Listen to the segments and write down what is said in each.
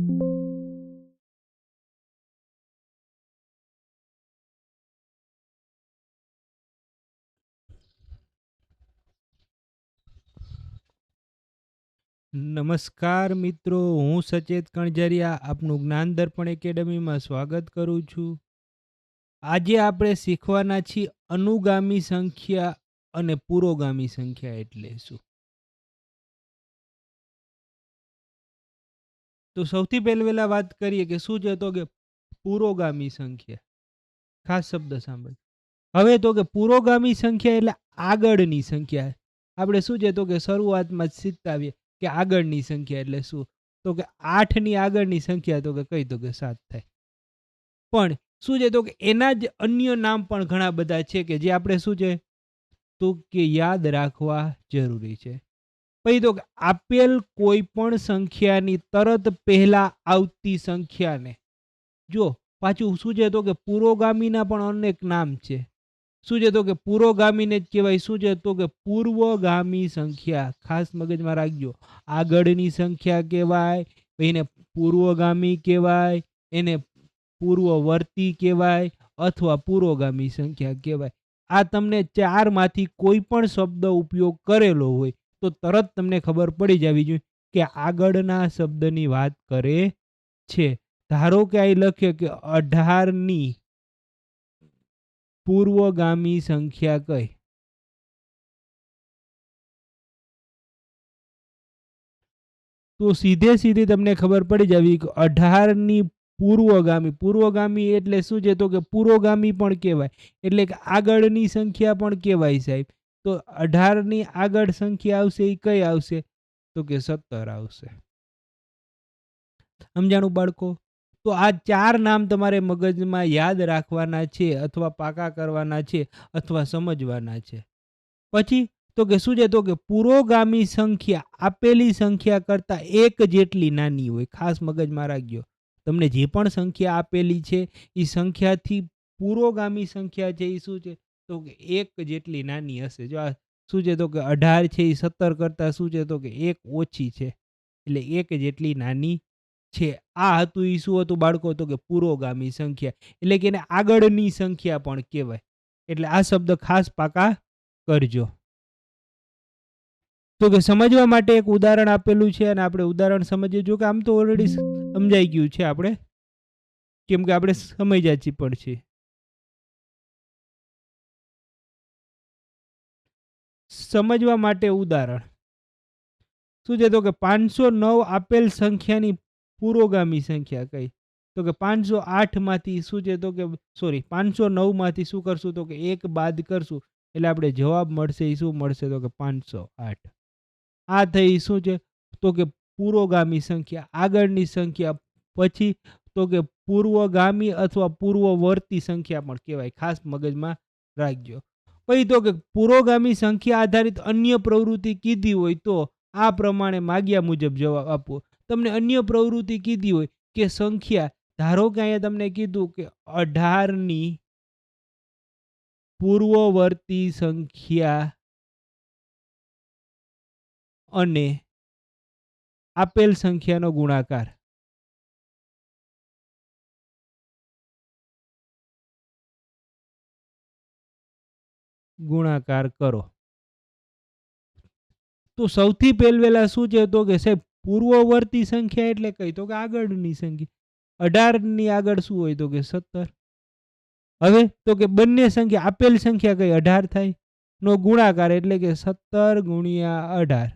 નમસ્કાર મિત્રો, હું સચેત કણઝરિયા આપનું જ્ઞાન દર્પણ એકેડમીમાં સ્વાગત કરું છું. આજે આપણે શીખવાના છીએ અનુગામી સંખ્યા અને પુરોગામી સંખ્યા એટલે શું. તો સૌથી પહેલા વાત કરીએ કે શું છે, તો કે પુરોગામી સંખ્યા. ખાસ શબ્દ સાંભળ. હવે તો કે પુરોગામી સંખ્યા એટલે આગળની સંખ્યા. આપણે શું છે તો કે શરૂઆતમાં જ શીખતા આવીએ કે આગળની સંખ્યા એટલે શું, તો કે 8 ની આગળની સંખ્યા તો કે કઈ, તો કે 7 થાય. પણ શું છે તો કે એના જ અન્ય નામ પણ ઘણા બધા છે કે જે આપણે શું છે તો કે યાદ રાખવા જરૂરી છે. પછી તો કે આપેલ કોઈ પણ સંખ્યાની તરત પહેલા આવતી સંખ્યાને, જો પાછું શું છે તો કે પુરોગામીના પણ અનેક નામ છે. શું છે તો કે પુરોગામીને જ કહેવાય શું છે તો કે પૂર્વગામી સંખ્યા. ખાસ મગજમાં રાખજો, આગળની સંખ્યા કહેવાય, એને પૂર્વગામી કહેવાય, એને પૂર્વવર્તી કહેવાય અથવા પુરોગામી સંખ્યા કહેવાય. આ તમને ચારમાંથી કોઈ પણ શબ્દ ઉપયોગ કરેલો હોય તો તરત તમને ખબર પડી જવી જોઈએ કે આગળના શબ્દની વાત કરે છે. ધારો કે અહીં લખ્યો કે 18 ની પૂર્વગામી સંખ્યા કઈ, તો સીધી તમને ખબર પડી જવી કે 18 ની પૂર્વગામી એટલે શું છે તો કે પુરોગામી પણ કહેવાય, એટલે કે આગળની સંખ્યા પણ કહેવાય સાહેબ. તો 18 ની આગળ સંખ્યા આવશે એ કઈ આવશે, તો કે 17 આવશે. સમજાણું બાળકો? તો આ ચાર નામ તમારે મગજમાં યાદ રાખવાના છે અથવા પાકા કરવાના છે અથવા સમજવાના છે. પછી તો કે શું છે તો કે પુરોગામી સંખ્યા આપેલી સંખ્યા કરતા એક જેટલી નાની હોય. ખાસ મગજમાં રાખજો, તમને જે પણ સંખ્યા આપેલી છે એ સંખ્યાથી પુરોગામી સંખ્યા છે એ શું છે તો કે એક જેટલી નાની હશે. જો આ શું છે તો કે 18 છે એ 17 કરતા શું છે તો કે એક ઓછી છે, એટલે એક જેટલી નાની છે. આ હતું એ શું હતું બાળકો, તો કે પુરોગામી સંખ્યા, એટલે કે એને આગળની સંખ્યા પણ કહેવાય. એટલે આ શબ્દ ખાસ પાકા કરજો. તો કે સમજવા માટે એક ઉદાહરણ આપેલું છે અને આપણે ઉદાહરણ સમજીએ. જો કે આમ તો ઓલરેડી સમજાઈ ગયું છે આપણે, કેમ કે આપણે સમજ્યા છીએ પણ છે. સમજવા માટે ઉદાહરણ શું છે તો કે 509 આપેલ સંખ્યાની પુરોગામી સંખ્યા કઈ, તો કે 508 માંથી શું છે તો કે 509 માંથી શું કરશું તો કે એક બાદ કરશું એટલે આપણે જવાબ મળશે એ શું મળશે તો કે 508. આ થઈ શું છે તો કે પુરોગામી સંખ્યા, આગળની સંખ્યા. પછી તો કે પૂર્વગામી અથવા પૂર્વવર્તી સંખ્યા પણ કહેવાય. ખાસ મગજમાં રાખજો. પછી તો કે પુરોગામી સંખ્યા આધારિત અન્ય પ્રવૃત્તિ કીધી હોય તો આ પ્રમાણે માગ્યા મુજબ જવાબ આપવો. તમને અન્ય પ્રવૃત્તિ કીધી હોય કે સંખ્યા, ધારો કે અહીંયા તમને કીધું કે 18 ની પૂર્વવર્તી સંખ્યા અને આપેલ સંખ્યાનો ગુણાકાર. ગુણાકાર કરો. તો સૌથી પહેલા શું છે તો કે સાહેબ પૂર્વવર્તી સંખ્યા એટલે કઈ, તો કે આગળની સંખ્યા. 18 ની આગળ શું હોય તો કે 17. હવે તો કે બંને સંખ્યા આપેલ સંખ્યા કઈ 18 થાય, નો ગુણાકાર એટલે કે 17 ગુણ્યા 18,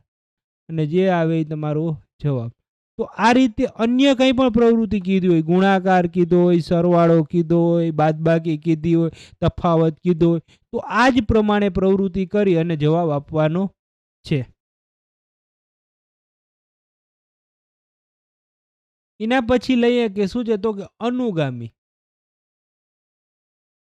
અને જે આવે એ તમારો જવાબ. તો આ રીતે અન્ય કંઈ પણ પ્રવૃત્તિ કીધી હોય, ગુણાકાર કીધો હોય, સરવાળો કીધો હોય, બાદબાકી કીધી હોય, તફાવત કીધો હોય, તો આ જ પ્રમાણે પ્રવૃત્તિ કરી અને જવાબ આપવાનો છે. એના પછી લઈએ કે શું છે તો કે અનુગામી.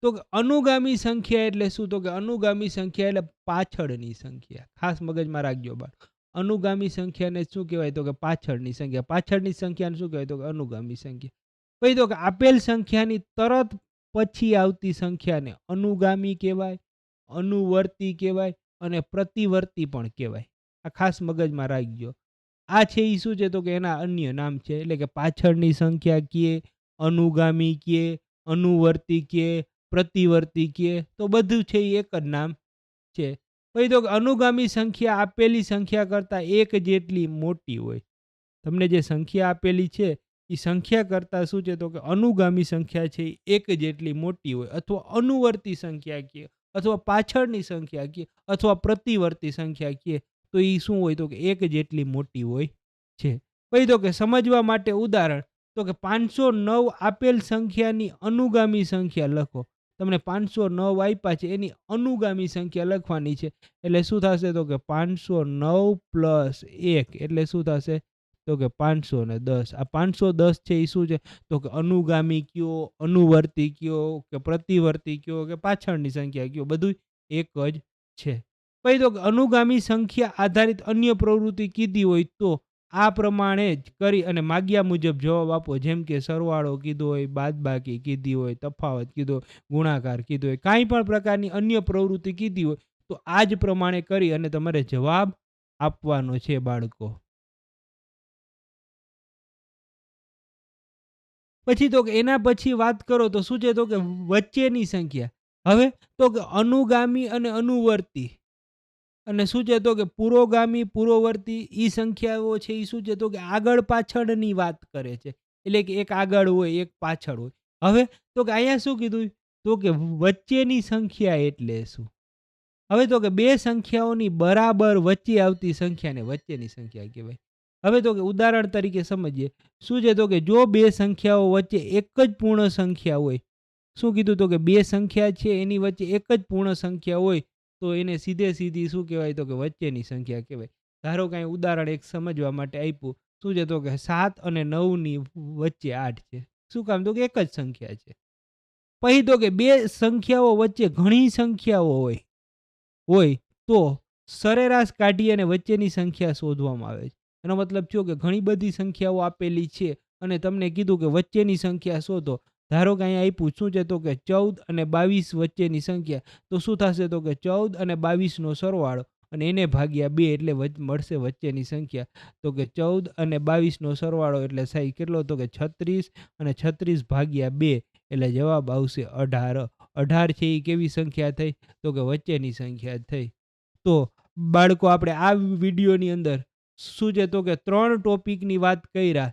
તો કે અનુગામી સંખ્યા એટલે શું, તો કે અનુગામી સંખ્યા એટલે પાછળની સંખ્યા. ખાસ મગજમાં રાખજો બાળ. અનુગામી સંખ્યાને શું કહેવાય તો કે પાછળની સંખ્યા. પાછળની સંખ્યાને શું કહેવાય તો કે અનુગામી સંખ્યા. પછી તો કે આપેલ સંખ્યાની તરત પછી આવતી સંખ્યાને અનુગામી કહેવાય, અનુવર્તી કહેવાય અને પ્રતિવર્તી પણ કહેવાય. આ ખાસ મગજમાં રાખજો. આ છે એ શું છે તો કે એના અન્ય નામ છે. એટલે કે પાછળની સંખ્યા કીએ, અનુગામી કીએ, અનુવર્તી કીએ, પ્રતિવર્તી કીએ, તો બધું છે એ એક જ નામ છે. પછી તો કે અનુગામી સંખ્યા આપેલી સંખ્યા કરતાં એક જેટલી મોટી હોય. તમને જે સંખ્યા આપેલી છે એ સંખ્યા કરતાં શું છે તો કે અનુગામી સંખ્યા છે એ એક જેટલી મોટી હોય, અથવા અનુવર્તી સંખ્યા કીએ, અથવા પાછળની સંખ્યા કીએ, અથવા પ્રતિવર્તી સંખ્યા કીએ, તો એ શું હોય તો કે એક જેટલી મોટી હોય છે. પછી તો કે સમજવા માટે ઉદાહરણ, તો કે 509 આપેલ સંખ્યાની અનુગામી સંખ્યા લખો. તમને 509 આપ્યા છે એની અનુગામી સંખ્યા લખવાની છે. એટલે શું થશે તો કે 509 પ્લસ 1 એટલે શું થશે તો કે 510. આ 510 છે એ શું છે તો કે અનુગામી કયો, અનુવર્તી કયો, કે પ્રતિવર્તી કયો, કે પાછળની સંખ્યા કયો, બધું એક જ છે. પછી તો કે અનુગામી સંખ્યા આધારિત અન્ય પ્રવૃત્તિ કીધી હોય તો આ પ્રમાણે જ કરી અને માગ્યા મુજબ જવાબ આપો. જેમ કે સરવાળો કીધો હોય, બાદબાકી કીધી હોય, તફાવત કીધો હોય, ગુણાકાર કીધો હોય, કાંઈ પણ પ્રકારની અન્ય પ્રવૃત્તિ કીધી હોય તો આ જ પ્રમાણે કરી અને તમારે જવાબ આપવાનો છે બાળકો. પછી તો કે એના પછી વાત કરો તો શું છે તો કે વચ્ચેની સંખ્યા. હવે તો કે અનુગામી અને અનુવર્તી અને શું છે તો કે પુરોગામી, પૂર્વવર્તી ઈ સંખ્યાઓ છે એ શું છે તો કે આગળ પાછળની વાત કરે છે. એટલે કે એક આગળ હોય, એક પાછળ હોય. હવે તો કે અહીંયા શું કીધું તો કે વચ્ચેની સંખ્યા એટલે શું? હવે તો કે બે સંખ્યાઓની બરાબર વચ્ચે આવતી સંખ્યાને વચ્ચેની સંખ્યા કહેવાય. હવે તો કે ઉદાહરણ તરીકે સમજીએ. શું છે તો કે જો બે સંખ્યાઓ વચ્ચે એક જ પૂર્ણ સંખ્યા હોય, શું કીધું તો કે બે સંખ્યા છે એની વચ્ચે એક જ પૂર્ણ સંખ્યા હોય તો એને સીધે સીધી શું કહેવાય તો કે વચ્ચેની સંખ્યા કહેવાય. ધારો કે અહીં ઉદાહરણ એક સમજવા માટે આપ્યું. શું છે તો કે 7 અને 9 ની વચ્ચે 8 છે. શું કામ તો કે એક જ સંખ્યા છે. પછી તો કે બે સંખ્યાઓ વચ્ચે ઘણી સંખ્યાઓ હોય તો સરેરાશ કાઢી અને વચ્ચેની સંખ્યા શોધવામાં આવે છે. એનો મતલબ થયો કે ઘણી બધી સંખ્યાઓ આપેલી છે અને તમને કીધું કે વચ્ચેની સંખ્યા શોધો. ધારો કે અહીંયા આપ્યું શું છે તો કે 14 અને 22 વચ્ચેની સંખ્યા. તો શું થશે તો કે 14 અને 22 નો સરવાળો અને એને ભાગ્યા 2 એટલે મળશે વચ્ચેની સંખ્યા. તો કે 14 અને 22 નો સરવાળો એટલે થાય કેટલો તો કે 36 અને 36 ભાગ્યા 2 એટલે જવાબ આવશે 18. 18 છે એ કેવી સંખ્યા થઈ તો કે વચ્ચેની સંખ્યા થઈ. તો બાળકો આપણે આ વિડીયોની અંદર શું છે તો કે 3 ટોપિકની વાત કર્યા.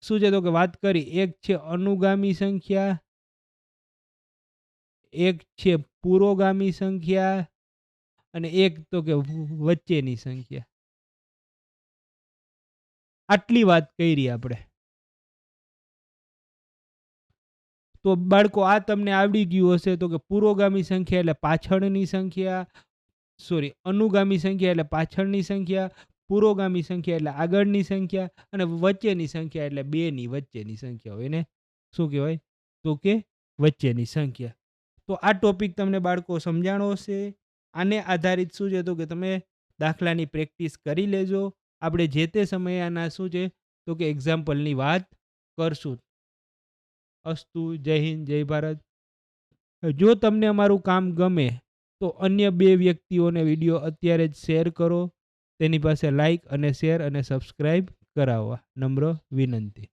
શું છે તો કે વાત કરી, એક છે અનુગામી સંખ્યા, એક છે પુરોગામી સંખ્યા અને એક તો કે વચ્ચેની સંખ્યા. આટલી વાત કરી આપણે. તો બાળકો આ તમને આવડી ગયું હશે તો કે પુરોગામી સંખ્યા એટલે પાછળની સંખ્યા, અનુગામી સંખ્યા એટલે પાછળની સંખ્યા, પુરોગામી સંખ્યા એટલે આગળની સંખ્યા અને વચ્ચેની સંખ્યા એટલે બેની વચ્ચેની સંખ્યા હોય એને શું કહેવાય તો કે વચ્ચેની સંખ્યા. તો આ ટોપિક તમને બાળકો સમજાણો હશે. આને આધારિત શું છે તો કે તમે દાખલાની પ્રેક્ટિસ કરી લેજો. આપણે જે તે સમયે આના શું છે તો કે એક્ઝામ્પલની વાત કરશું. અસ્તુ. જય હિન્દ, જય ભારત. જો તમને અમારું કામ ગમે તો અન્ય 2 વ્યક્તિઓને વિડીયો અત્યારે જ શેર કરો. તેની પાસે લાઈક અને શેર અને સબસ્ક્રાઈબ કરાવવા નમ્ર વિનંતી.